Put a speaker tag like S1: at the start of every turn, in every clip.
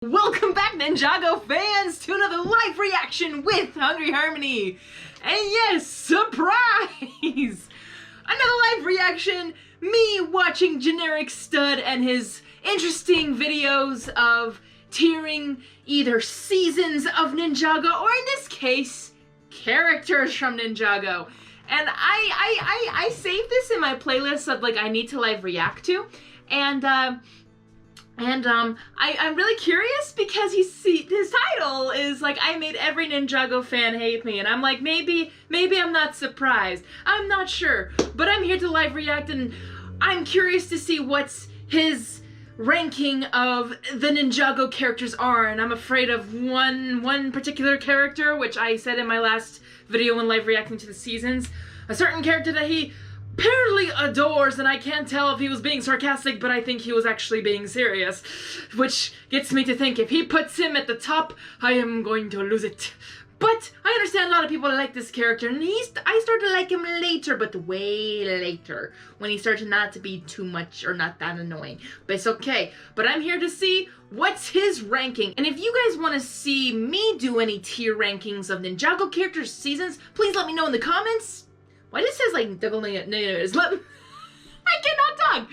S1: Welcome back, Ninjago fans, to another live reaction with Hungry Harmony. And yes, surprise! Another live reaction, me watching Generic Stud and his interesting videos of tiering either seasons of Ninjago, or in this case, characters from Ninjago. And I saved this in my playlist of like I need to live react to, and I'm really curious because his title is like, I made every Ninjago fan hate me, and I'm like, maybe I'm not surprised. I'm not sure, but I'm here to live react, and I'm curious to see what's his ranking of the Ninjago characters are, and I'm afraid of one particular character, which I said in my last video when live reacting to the seasons, a certain character that he apparently adores, and I can't tell if he was being sarcastic, but I think he was actually being serious, which gets me to think if he puts him at the top, I am going to lose it. But I understand a lot of people like this character, and I started to like him later, but way later, when he started not to be too much or not that annoying. But it's okay. But I'm here to see what's his ranking. And if you guys want to see me do any tier rankings of Ninjago characters seasons, please let me know in the comments. Why does it says like double negatives? I cannot talk.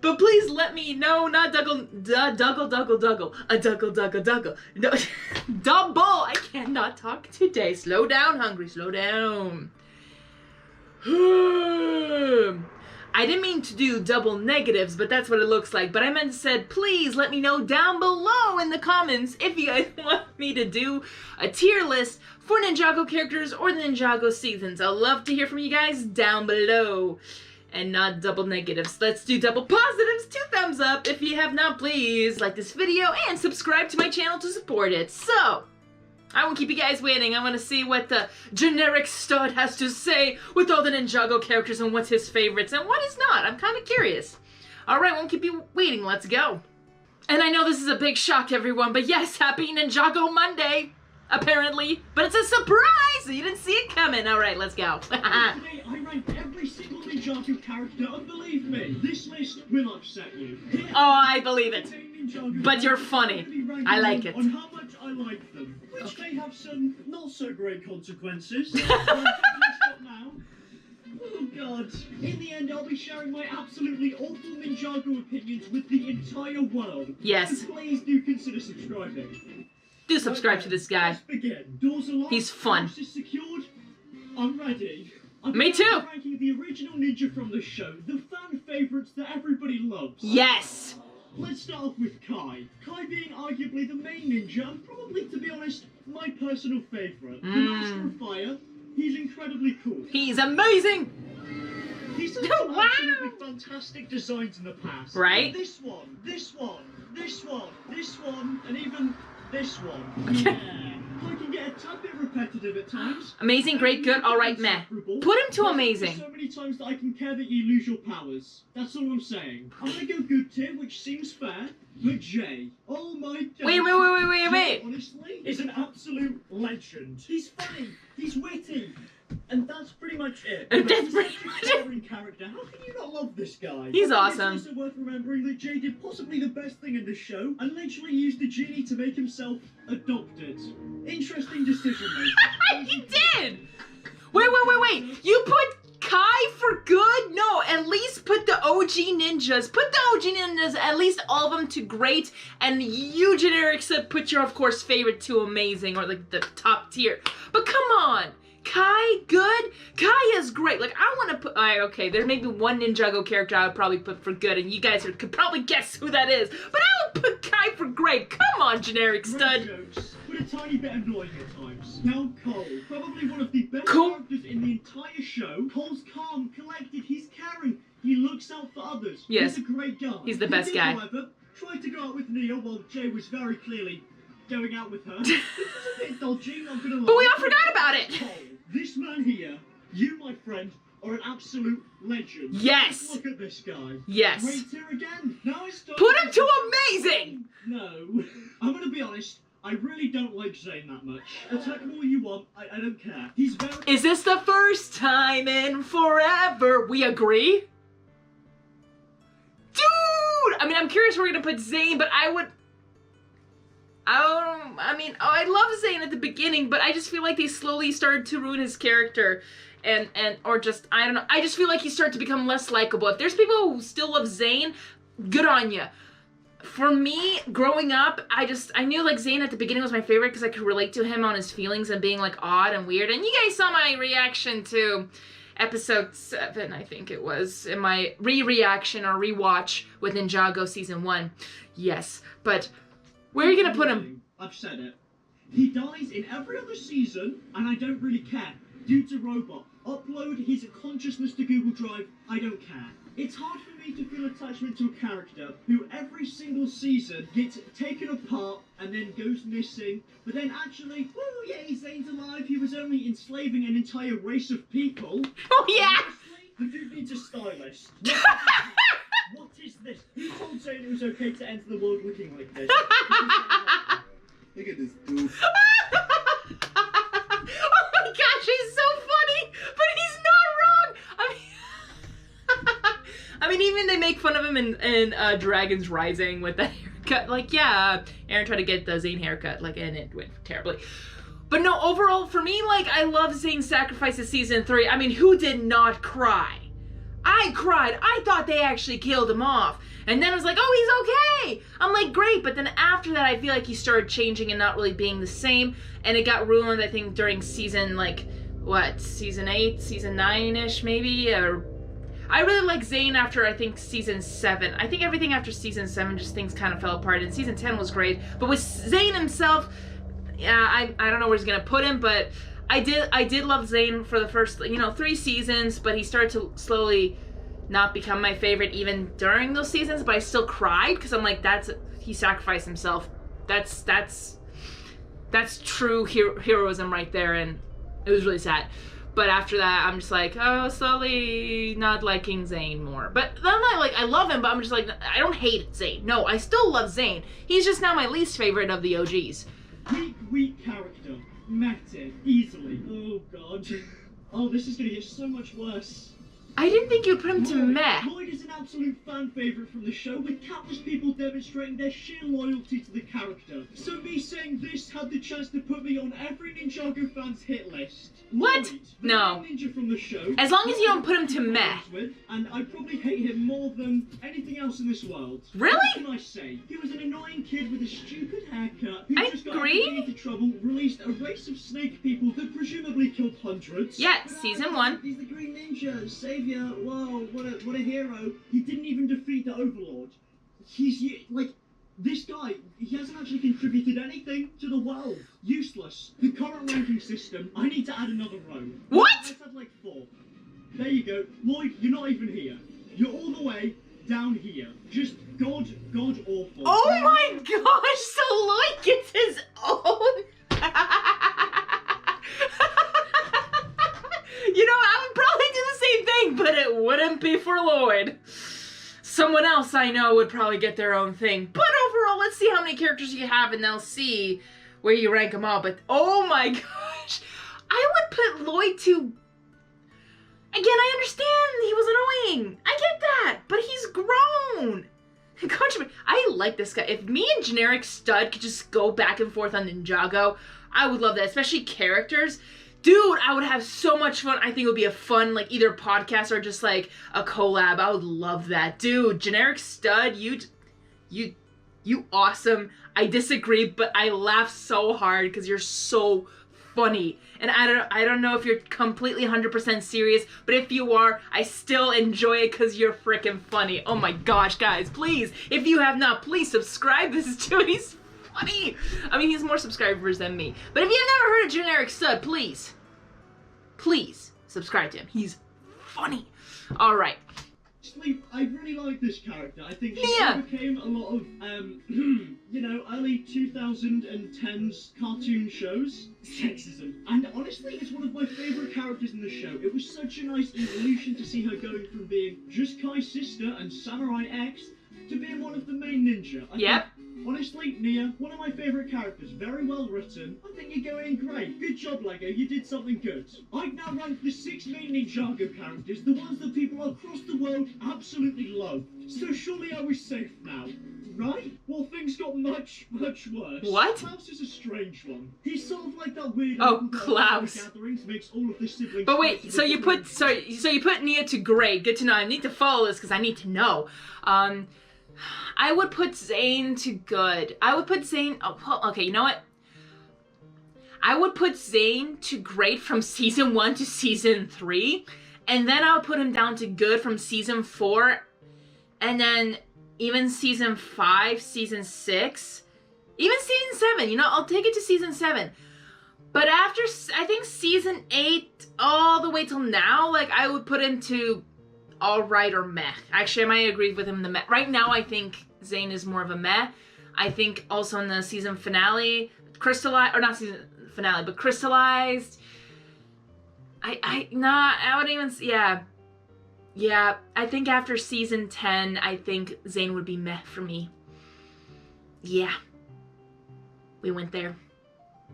S1: But please let me know, not double. No, double. I cannot talk today. Slow down, Hungry. Slow down. I didn't mean to do double negatives, but that's what it looks like. But I meant to said, please let me know down below in the comments if you guys want me to do a tier list for Ninjago characters or the Ninjago seasons. I'd love to hear from you guys down below. And not double negatives. Let's do double positives. 2 thumbs up. If you have not, please like this video and subscribe to my channel to support it. So, I won't keep you guys waiting. I want to see what the Generic Stud has to say with all the Ninjago characters and what's his favorites and what is not. I'm kind of curious. Alright, won't keep you waiting. Let's go. And I know this is a big shock, everyone, but yes, happy Ninjago Monday, apparently. But it's a surprise! You didn't see it coming. Alright, let's go.
S2: Today, I ranked every single Ninjago character, and believe me, this list will upset you. Here,
S1: oh, I believe it. But you're funny. I like it.
S2: On how much I like them, which may have some not so great consequences. Now. Oh god. In the end, I'll be sharing my absolutely awful Ninjago opinions with the entire world.
S1: Yes.
S2: So please do consider subscribing.
S1: Do subscribe to this guy.
S2: Let's begin. Doors are locked.
S1: He's fun.
S2: House is secured. I'm ready.
S1: Me too.
S2: Ranking the original ninja from the show, the fan favorites that everybody loves.
S1: Yes.
S2: Let's start off with Kai. Kai being arguably the main ninja, and probably, to be honest, my personal favorite. The Master of Fire. He's incredibly cool.
S1: He's amazing.
S2: He's done some absolutely fantastic designs in the past.
S1: Right?
S2: This one, this one, this one, this one, and even this one.
S1: Okay.
S2: Yeah. I can get a tad bit repetitive at times.
S1: Amazing, great, good, alright, meh. Put him to amazing.
S2: So many times that I can care that you lose your powers. That's all I'm saying. I'm gonna go good tier, which seems fair. But Jay, oh my god.
S1: Wait.
S2: Jay, honestly, is an absolute legend. He's funny, he's witty, and that's pretty much it.
S1: That's pretty much it.
S2: Character. How can you not love this guy?
S1: He's awesome.
S2: It's also worth remembering that Jay did possibly the best thing in the show, and literally used the genie to make himself adopted. Interesting decision making.
S1: He did! Wait. You put Kai for good? No, at least put the OG ninjas. Put the OG ninjas, at least all of them to great. And you, Generic Stud, put your, of course, favorite to amazing, or like the top tier. But come on. Kai, good? Kai is great. Like, I want to put... okay, there may be one Ninjago character I would probably put for good, and you guys could probably guess who that is. But I would put Kai for great. Come on, Generic Stud.
S2: Jokes, but a tiny bit annoying at times. Now, Cole, probably one of the best characters in the entire show. Cole's calm, collected, he's caring. He looks out for others.
S1: Yes.
S2: He's a great guy.
S1: He's the best guy.
S2: However, tried to go out with Nia while Jay was very clearly going out with her. This was a bit dodgy, not gonna lie.
S1: But we all forgot about it.
S2: Cole, this man here, you, my friend, are an absolute legend.
S1: Yes.
S2: Let's look at this guy.
S1: Yes.
S2: Great here again. Now it's time.
S1: Put him to amazing.
S2: No. I'm gonna be honest. I really don't like Zane that much. Attack him all you want. I don't care. He's very...
S1: Is this the first time in forever we agree? Dude! I mean, I'm curious where we're gonna put Zane, but I would... mean, I love Zane at the beginning, but I just feel like they slowly started to ruin his character. Or just, I don't know, I just feel like he started to become less likable. If there's people who still love Zane, good on ya. For me, growing up, I knew like Zane at the beginning was my favorite because I could relate to him on his feelings and being like odd and weird. And you guys saw my reaction to episode 7, I think it was, in my re-reaction or rewatch with Ninjago season 1. Yes, but where are you gonna put him?
S2: I've said it. He dies in every other season, and I don't really care. Dude's a robot. Upload his consciousness to Google Drive, I don't care. It's hard for me to feel attachment to a character who every single season gets taken apart and then goes missing, but then actually, oh yeah, Zane's alive, he was only enslaving an entire race of people.
S1: Oh yeah!
S2: Honestly, the dude needs a stylist. What is this? Who told Zane it was okay to enter the world looking like this?
S3: Look at this dude.
S1: Oh my gosh, he's so funny, but he's not wrong. I mean, even they make fun of him in Dragon's Rising with that haircut. Like, yeah, Aaron tried to get the Zane haircut, like, and it went terribly. But no, overall, for me, like, I love Zane's sacrifices season 3. I mean, who did not cry? I cried. I thought they actually killed him off. And then I was like, oh, he's okay. I'm like, great. But then after that, I feel like he started changing and not really being the same. And it got ruined, I think, during season, like, what, season 8, season 9-ish, maybe? Or I really like Zane after, I think, season 7. I think everything after season 7, just things kind of fell apart. And season 10 was great. But with Zane himself, yeah, I don't know where he's going to put him, but I did love Zane for the first, 3 seasons, but he started to slowly not become my favorite even during those seasons, but I still cried because I'm like, he sacrificed himself. That's true heroism right there, and it was really sad. But after that, I'm just like, oh, slowly not liking Zane more. But I'm not like, I love him, but I'm just like, I don't hate Zane. No, I still love Zane. He's just now my least favorite of the OGs.
S2: Weak character. Met it. Easily. Oh, God. Oh, this is gonna get so much worse.
S1: I didn't think you'd put him to meh.
S2: Lloyd is an absolute fan favourite from the show, with countless people demonstrating their sheer loyalty to the character. So me saying this had the chance to put me on every Ninjago fan's hit list.
S1: What?
S2: Lloyd, the
S1: No.
S2: main ninja from the show.
S1: As long as you don't put him to meh.
S2: And I probably hate him more than anything else in this world.
S1: Really?
S2: What can I say? He was an annoying kid with a stupid haircut who
S1: I
S2: just got
S1: agree.
S2: everybody into trouble, released a race of snake people that presumably killed hundreds.
S1: Yeah, season 1.
S2: He's the Green Ninja, savior. Whoa, what a hero. He didn't even defeat the Overlord. He's like, this guy, he hasn't actually contributed anything to the world. Useless. The current ranking system, I need to add another row.
S1: What?
S2: Let's add like 4. There you go. Lloyd, you're not even here. You're all the way down here. Just god awful.
S1: Oh my gosh, so Lloyd gets his own. I would probably do the same thing, but it wouldn't be for Lloyd. Someone else I know would probably get their own thing. But overall, let's see how many characters you have, and they'll see where you rank them all. But oh my gosh, I would put Lloyd to... Again, I understand he was annoying. I get that, but he's grown. I like this guy. If me and Generic Stud could just go back and forth on Ninjago, I would love that, especially characters. Dude, I would have so much fun. I think it would be a fun, like, either podcast or just, like, a collab. I would love that. Dude, Generic Stud, you awesome. I disagree, but I laugh so hard because you're so funny. And I don't know if you're completely 100% serious, but if you are, I still enjoy it because you're freaking funny. Oh my gosh, guys, please, if you have not, please subscribe. This is dude, he's funny. I mean, he's more subscribers than me. But if you've never heard of Generic Stud, please subscribe to him. He's funny. All right.
S2: I really like this character. I think she overcame a lot of, early 2010s cartoon shows. Sexism. And honestly, it's one of my favourite characters in the show. It was such a nice evolution to see her going from being just Kai's sister and Samurai X to being one of the main ninja. I think Honestly, Nia, one of my favourite characters, very well written. I think you're going great. Good job, Lego, you did something good. I've now ranked the 6 main Ninjago characters, the ones that people across the world absolutely love. So surely I was safe now. Right? Well, things got much, much worse.
S1: What?
S2: Clouse is a strange one. He's sort of like that weird
S1: Oh, Clouse.
S2: gatherings makes all of the siblings.
S1: But wait, so you put Nia to great. Good to know. I need to follow this because I need to know. I would put Zane to good. I would put Zane. Oh, okay. You know what? I would put Zane to great from season 1 to season 3, and then I would put him down to good from season 4, and then even season 5, season 6, even season 7. You know, I'll take it to season 7. But after, I think season 8 all the way till now, like, I would put him to alright or meh. Actually, I might agree with him the meh. Right now, I think Zane is more of a meh. I think also in the season finale, crystallized, or not season finale, but crystallized. I would even, yeah. Yeah, I think after season 10, I think Zane would be meh for me. Yeah. We went there.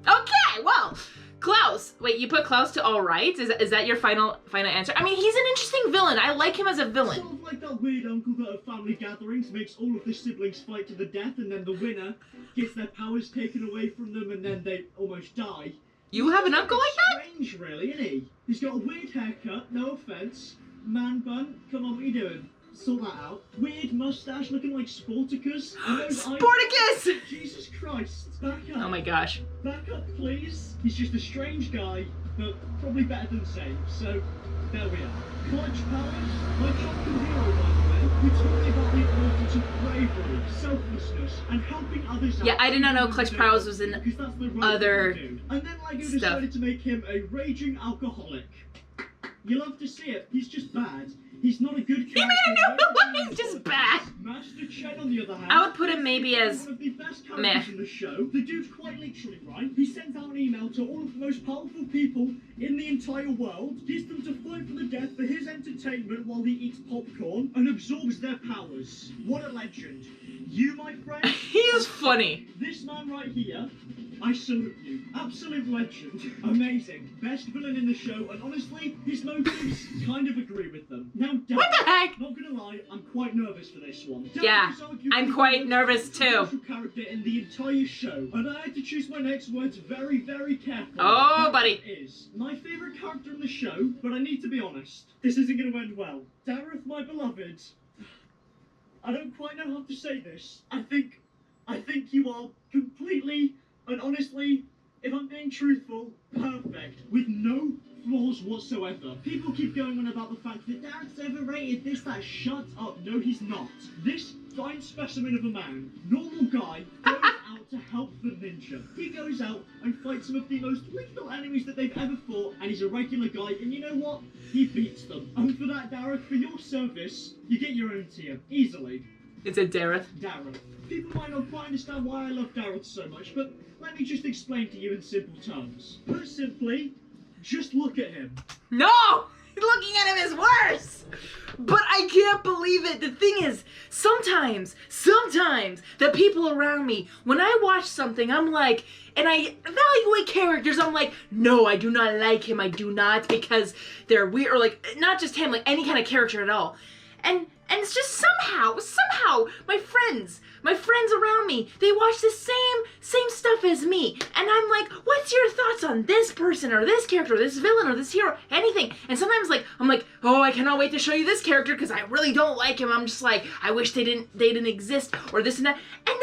S1: Okay, well, Clouse. Wait, you put Clouse to alright? Is that your final answer? I mean, he's an interesting villain. I like him as a villain.
S2: Sort of like that weird uncle that at family gatherings makes all of the siblings fight to the death, and then the winner gets their powers taken away from them, and then they almost die.
S1: You have an uncle like that?
S2: Strange, really, isn't he? He's got a weird haircut, no offense. Man bun, come on, what are you doing? Sort that out. Weird mustache looking like Sportacus. And those
S1: Sportacus!
S2: eyes- Jesus Christ. Back up.
S1: Oh my gosh.
S2: Back up, please. He's just a strange guy, but probably better than Zane. So, there we are. Clutch powers. My childhood hero, by the way. We talked about the importance of bravery, selflessness, and helping others out.
S1: Yeah, I did not know Clutch Powers was in
S2: Because that's the right
S1: other
S2: thing to do. And then Lego
S1: stuff.
S2: decided to make him a raging alcoholic. You love to see it. He's just bad. He's not a good character.
S1: He made a new one. He's just bad.
S2: Master Chen, on the other hand,
S1: I would put him maybe as
S2: one of the best characters
S1: meh.
S2: in the show. The dude's quite literally, right? He sends out an email to all of the most powerful people in the entire world, gets them to fight for the death for his entertainment while he eats popcorn, and absorbs their powers. What a legend. You, my friend,
S1: He is funny.
S2: this man right here, I salute you. Absolute legend. Amazing. Best villain in the show, and honestly, his motives kind of agree with them. Now, Dareth,
S1: What the heck?
S2: not gonna lie, I'm quite nervous for this one. Dareth
S1: Yeah,
S2: is arguably
S1: I'm
S2: the
S1: quite
S2: most
S1: nervous too.
S2: controversial character in the entire show, and I had to choose my next words very, very carefully.
S1: Oh,
S2: Dareth
S1: buddy.
S2: is my favourite character in the show, but I need to be honest. This isn't gonna end well. Dareth, my beloved, I don't quite know how to say this. I think you are completely and honestly, if I'm being truthful, perfect, with no flaws whatsoever. People keep going on about the fact that Dareth's overrated, this, that. Shut up. No, he's not. This fine specimen of a man, normal guy, goes out to help the ninja. He goes out and fights some of the most lethal enemies that they've ever fought, and he's a regular guy, and you know what? He beats them. And for that, Dareth, for your service, you get your own tier, easily.
S1: It's a Dareth.
S2: Dareth. People might not quite understand why I love Dareth so much, but let me just explain to you in simple terms. Put simply, just look at him.
S1: No! Looking at him is worse! But I can't believe it. The thing is, sometimes, the people around me, when I watch something, I'm like, and I evaluate characters, I'm like, no, I do not like him, I do not, because they're weird, or like, not just him, like any kind of character at all. And it's just somehow, my friends around me, they watch the same stuff as me. And I'm like, what's your thoughts on this person, or this character, or this villain, or this hero, anything? And sometimes I'm like, oh, I cannot wait to show you this character because I really don't like him. I'm just like, I wish they didn't exist, or this and that. And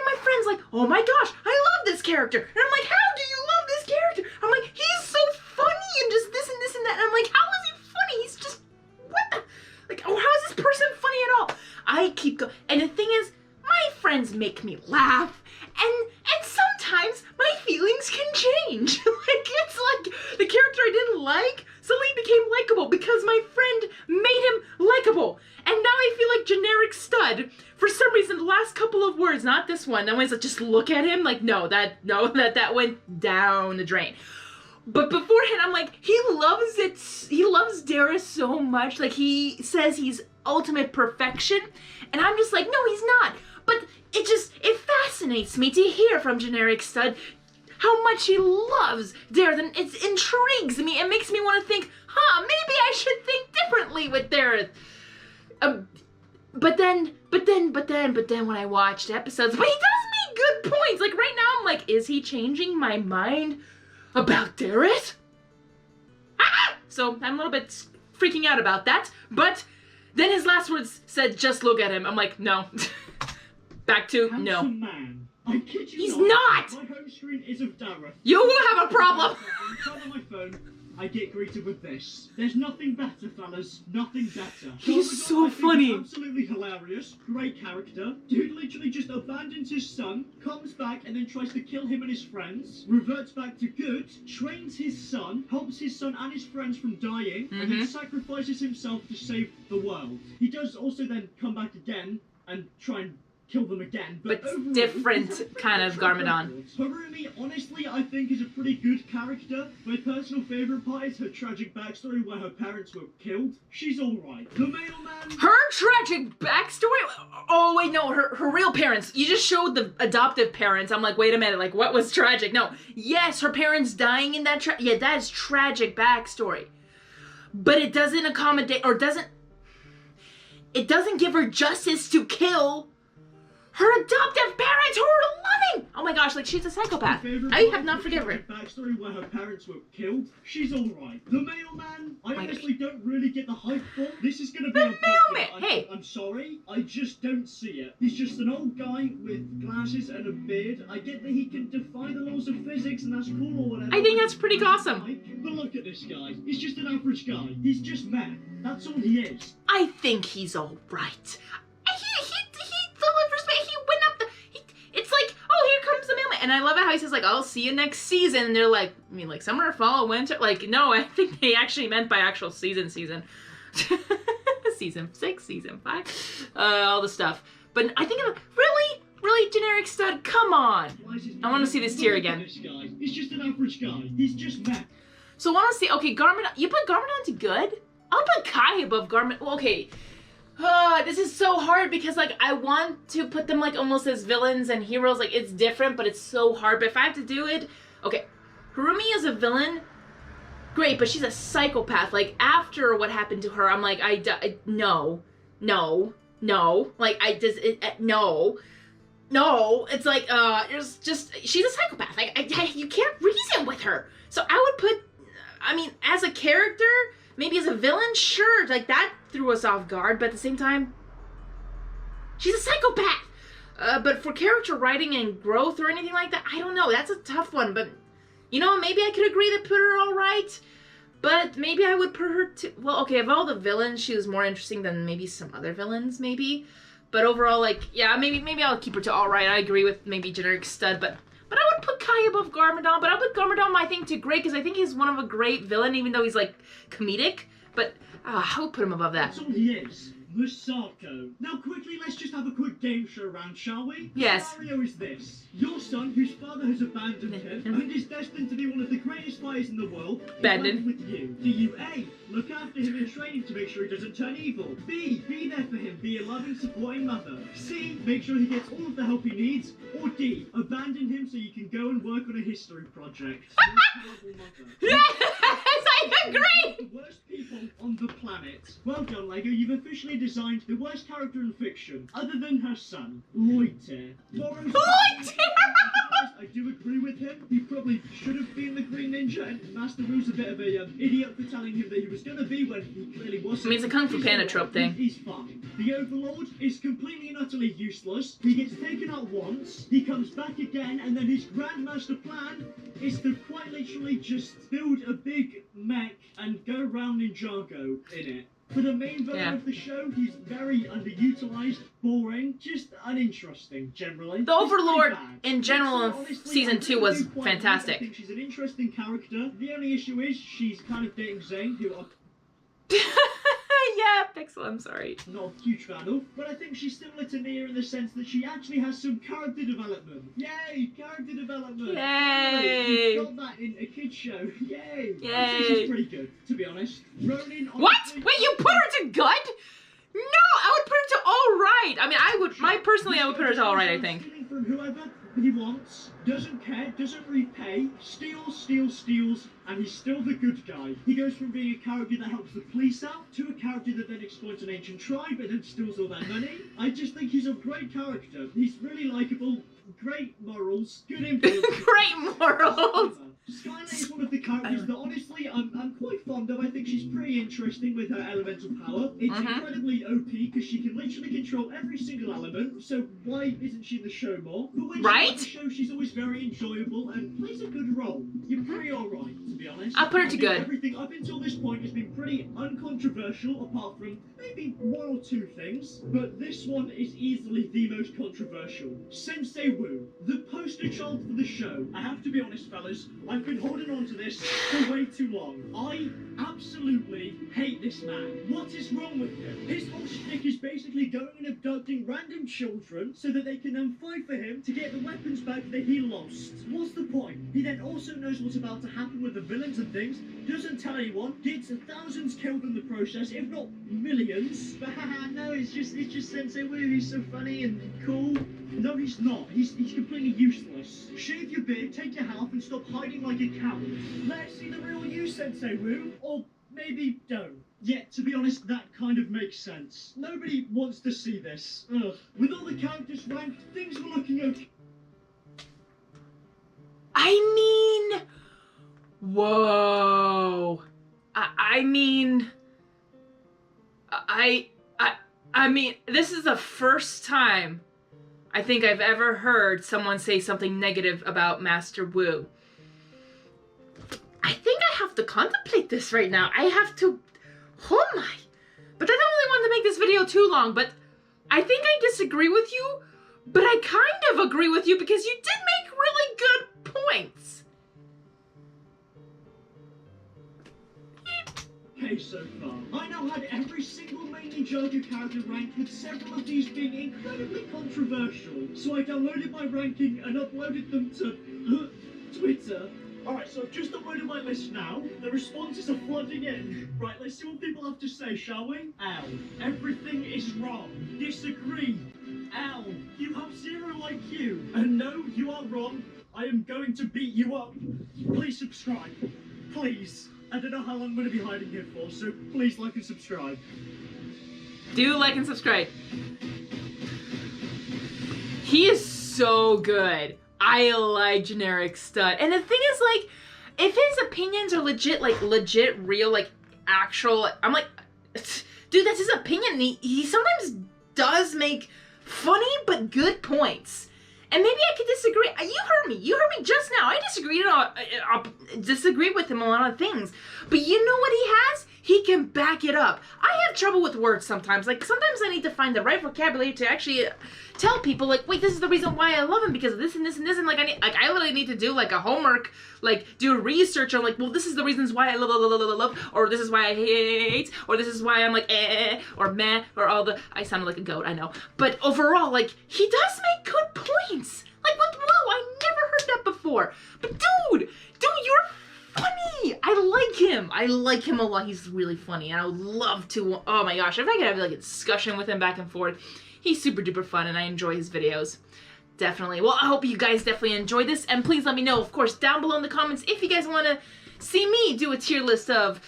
S1: my friend's like, oh my gosh, I love this character. And I'm like, how do you love this character? I'm like, he's so funny, and just this and this and that. And I'm like, how is he funny? He's just, what the? Like, oh, how is this person funny at all? I keep going, and the thing is, my friends make me laugh, and sometimes my feelings can change. Like, it's like the character I didn't like suddenly became likable because my friend made him likable. And now I feel like generic stud. For some reason, the last couple of words, not this one, that one's like, just look at him, like, that went down the drain. But beforehand, I'm like, he loves Dareth so much. Like, he says he's ultimate perfection. And I'm just like, no, he's not. But it fascinates me to hear from Generic Stud how much he loves Dareth, and it intrigues me and makes me want to think, maybe I should think differently with Dareth. But then when I watched episodes, but he does make good points. Like right now I'm like, is he changing my mind about Dareth? So I'm a little bit freaking out about that, but then his last words said, just look at him. I'm like, no. Back to no.
S2: Handsome man. I kid you
S1: He's
S2: not.
S1: not!
S2: My home screen is of Dareth.
S1: You will have a problem.
S2: On my phone, I get greeted with this. There's nothing better, fellas. Nothing better.
S1: He's so
S2: I think
S1: funny.
S2: he's absolutely hilarious. Great character. Dude literally just abandons his son, comes back and then tries to kill him and his friends, reverts back to good, trains his son, helps his son and his friends from dying, and then sacrifices himself to save the world. He does also then come back again and try and kill them again, but overall,
S1: different kind of Garmadon.
S2: Harumi, honestly, I think is a pretty good character. My personal favourite part is her tragic backstory where her parents were killed. She's alright. The mailman...
S1: Her tragic backstory? Oh, wait, no, her real parents. You just showed the adoptive parents. I'm like, wait a minute, like, what was tragic? No, yes, her parents dying in that yeah, that is tragic backstory. But it doesn't accommodate, or it doesn't give her justice to kill her adoptive parents who are loving! Oh my gosh, like she's a psychopath. I have not forgiven her.
S2: Backstory where her parents were killed. She's alright. The mailman, I honestly don't really get the hype for. This is gonna be
S1: the
S2: a
S1: mailman. Hey,
S2: I'm sorry, I just don't see it. He's just an old guy with glasses and a beard. I get that he can defy the laws of physics and that's cool or whatever.
S1: I think that's pretty awesome.
S2: But look at this guy. He's just an average guy. He's just mad. That's all he is.
S1: I think he's alright. He delivers me. He went up it's like, oh, here comes the mailman. And I love it how he says, like, I'll see you next season. And they're like, I mean, like, summer, fall, winter. Like, no, I think they actually meant by actual season. Season 6, season 5, all the stuff. But I think of really generic stud. Come on. I want to see this tier again.
S2: He's just an average guy. He's just mad.
S1: So I want to see, okay, Garmadon. You put Garmadon to good? I'll put Kai above Garmadon. Well, okay. This is so hard because, like, I want to put them, like, almost as villains and heroes. Like, it's different, but it's so hard. But if I have to do it... Okay, Harumi is a villain. Great, but she's a psychopath. Like, after what happened to her, I'm like, no. Like, no. It's like, there's just... She's a psychopath. Like, you can't reason with her. So I would put... I mean, as a character... Maybe as a villain, sure, like that threw us off guard, but at the same time, she's a psychopath. But for character writing and growth or anything like that, I don't know, that's a tough one, but, you know, maybe I could agree to put her all right, but maybe I would put her to, well, okay, of all the villains, she was more interesting than maybe some other villains, maybe, but overall, like, yeah, maybe I'll keep her to all right. I agree with maybe generic stud, but I would put Kai above Garmadon, but I would put Garmadon, I think, to great, because I think he's one of a great villain, even though he's, like, comedic, but I would put him above that.
S2: That's all he is. Misako. Now quickly, let's just have a quick game show round, shall we?
S1: Yes.
S2: The scenario is this. Your son, whose father has abandoned him, and is destined to be one of the greatest fighters in the world,
S1: Abandoned.
S2: with you. Do you A, look after him in training to make sure he doesn't turn evil? B, be there for him, be a loving, supporting mother? C, make sure he gets all of the help he needs? Or D, abandon him so you can go and work on a history project?
S1: Yes, I agree!
S2: The worst people on the planet. Well done, Lego. You've officially designed the worst character in fiction, other than her son, Lloyd.
S1: Lloyd!
S2: I do agree with him. He probably should have been the Green Ninja, and Master Wu's a bit of a idiot for telling him that he was going to be when he clearly wasn't.
S1: I mean, it's a Kung Fu Panda trope thing.
S2: He's fine. The Overlord is completely and utterly useless. He gets taken out once, he comes back again, and then his Grandmaster plan is to quite literally just build a big mech and go around Ninjago in it. For the main villain of the show, he's very underutilized, boring, just uninteresting, generally.
S1: The Overlord, in general, in
S2: honestly,
S1: Season 2 was fantastic.
S2: I think she's an interesting character. The only issue is she's kind of dating Zane, who I'm
S1: Yeah, P.I.X.A.L, I'm sorry.
S2: not a huge fan of, but I think she's similar to Nia in the sense that she actually has some character development. Yay! Character development!
S1: Yay!
S2: You got that in a kid's show. Yay!
S1: Yay!
S2: I think she's pretty good, to be honest. Ronin,
S1: What?
S2: honestly-
S1: Wait, you put her to good? I would put her to all right. I mean, I would put her to all right, I think.
S2: Stealing from whoever he wants, doesn't care, doesn't repay, steals, and he's still the good guy. He goes from being a character that helps the police out to a character that then exploits an ancient tribe and then steals all their money. I just think he's a great character. He's really likable, great morals, good influence.
S1: Great morals.
S2: Skynet is one of the characters that honestly I'm quite fond of. I think she's pretty interesting with her elemental power. It's incredibly OP because she can literally control every single element. So why isn't she in the show more? But when she's on the show, she's always very enjoyable and plays a good role. You're pretty alright, to be honest.
S1: I'll put her to good.
S2: Everything up until this point has been pretty uncontroversial, apart from maybe one or two things. But this one is easily the most controversial. Sensei Wu, the poster child for the show. I have to be honest, fellas. I've been holding on to this for way too long. I absolutely hate this man. What is wrong with him? His whole shtick is basically going and abducting random children so that they can then fight for him to get the weapons back that he lost. What's the point? He then also knows what's about to happen with the villains and things, doesn't tell anyone, gets thousands killed in the process, if not millions. But haha, no, it's just Sensei Wu. He's so funny and cool. No, he's not. He's completely useless. Shave your beard, take your health, and stop hiding like a coward. Let's see the real you, Sensei Wu. Or maybe don't. Yeah, to be honest, that kind of makes sense. Nobody wants to see this. Ugh. With all the characters ranked, things were looking okay.
S1: I mean... Whoa. I mean, this is the first time I think I've ever heard someone say something negative about Master Wu. I think I have to contemplate this right now. I have to, oh my. But I don't really want to make this video too long, but I think I disagree with you, but I kind of agree with you because you did make really good points.
S2: Okay, so far, I now had every single main Ninjago character ranked, with several of these being incredibly controversial. So I downloaded my ranking and uploaded them to Twitter. Alright, so I've just uploaded my list now. The responses are flooding in. Right, let's see what people have to say, shall we? L. Everything is wrong. Disagree. L. You have 0 IQ. And no, you are wrong. I am going to beat you up. Please subscribe. Please. I don't know how long I'm going to be hiding here for, so please like and subscribe.
S1: Do like and subscribe. He is so good. I like Generic Stud. And the thing is, like, if his opinions are legit, real, like, actual, I'm like, dude, that's his opinion. He sometimes does make funny but good points. And maybe I could disagree. You heard me just now. I disagree with him on a lot of things. But you know what he has? He can back it up. I have trouble with words sometimes. Like, sometimes I need to find the right vocabulary to actually tell people, like, wait, this is the reason why I love him, because of this and this and this. And, like, I literally need to do, like, a homework, like, do research on, like, well, this is the reasons why I love, or this is why I hate, or this is why I'm, like, or meh, or all the, I sounded like a goat, I know. But overall, like, he does make good points. Like, with Wu, I never heard that before. But, dude, you're funny. I like him a lot. He's really funny, and I would love to, oh my gosh, if I could have, like, a discussion with him back and forth. He's super duper fun, and I enjoy his videos. Definitely. Well, I hope you guys definitely enjoyed this, and please let me know, of course, down below in the comments if you guys want to see me do a tier list of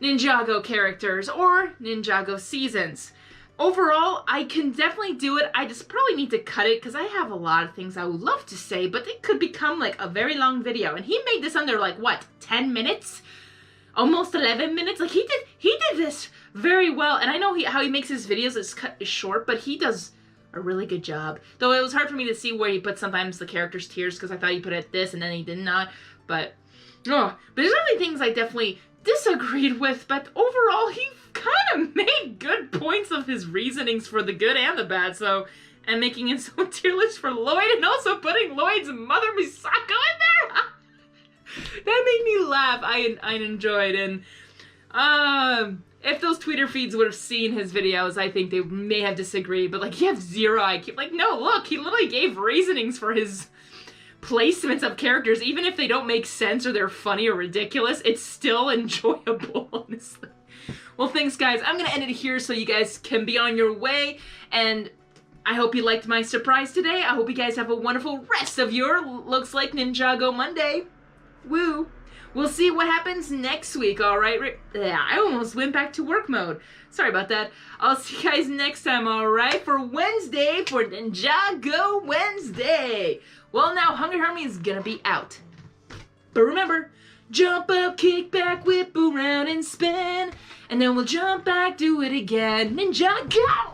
S1: Ninjago characters or Ninjago seasons. Overall, I can definitely do it. I just probably need to cut it because I have a lot of things I would love to say, but it could become like a very long video. And he made this under like, what, 10 minutes? Almost 11 minutes? Like, he did this very well. And I know how he makes his videos is cut short, but he does a really good job. Though it was hard for me to see where he put sometimes the characters' tiers because I thought he put it this and then he did not. But there's definitely things I definitely disagreed with, but overall he kind of made good points of his reasonings for the good and the bad. So, and making his own tier list for Lloyd and also putting Lloyd's mother Misako in there. That made me laugh. I enjoyed. And if those Twitter feeds would have seen his videos, I think they may have disagreed. But like, you have 0 IQ. Like, no, look, he literally gave reasonings for his placements of characters. Even if they don't make sense or they're funny or ridiculous, it's still enjoyable, honestly. Well, thanks, guys. I'm gonna end it here so you guys can be on your way, and I hope you liked my surprise today. I hope you guys have a wonderful rest of your looks like Ninjago Monday. Woo! We'll see what happens next week, alright? Yeah, I almost went back to work mode. Sorry about that. I'll see you guys next time, alright? For Wednesday, for Ninjago Wednesday. Well, now Hungry Harmony is gonna be out. But remember, jump up, kick back, whip around and spin. And then we'll jump back, do it again. Ninjago!